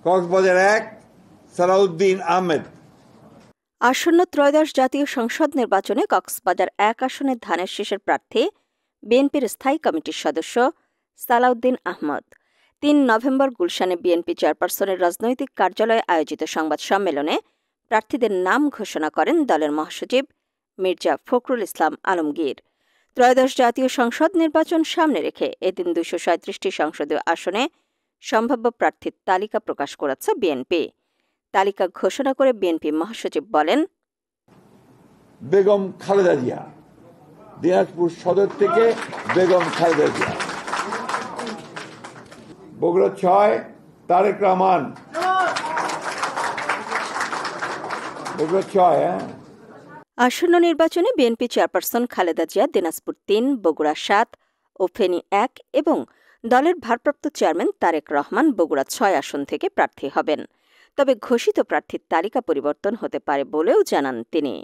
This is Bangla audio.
কক্সবাজার 1 সালাউদ্দিন আহমেদ। আসন্ন ত্রয়োদশ জাতীয় সংসদ নির্বাচনে কক্সবাজার 1 আসনের ধানের শীষের প্রার্থী বিএনপির স্থায়ী কমিটির সদস্য সালাউদ্দিন আহমদ 3 নভেম্বর গুলশানে বিএনপি চেয়ারপারসনের রাজনৈতিক কার্যালয়ে আয়োজিত সংবাদ সম্মেলনে প্রার্থীদের নাম ঘোষণা করেন দলের মহাসচিব মির্জা ফখরুল ইসলাম আলমগীর। ত্রয়োদশ জাতীয় সংসদ নির্বাচন সামনে রেখে এদিন 237টি সংসদীয় আসনে সম্ভাব্য প্রার্থীর তালিকা প্রকাশ করেছে বিএনপি। তালিকা ঘোষণা করে বিএনপি মহাসচিব বলেন, বেগম খালেদা জিয়া, দিনাজপুর সদর থেকে বেগম খালেদা জিয়া। বগুড়া 6 তারেক রহমান। বগুড়া 6। আসন্ন নির্বাচনে বিএনপি চেয়ারপারসন খালেদা জিয়া দিনাজপুর 3, বগুড়া 7 ও ফেনী 1 এবং দলের ভারপ্রাপ্ত চেয়ারম্যান তারেক রহমান বগুড়া 6 আসন থেকে প্রার্থী হবেন। তবে ঘোষিত প্রার্থীর তালিকা পরিবর্তন হতে পারে বলেও জানান তিনি।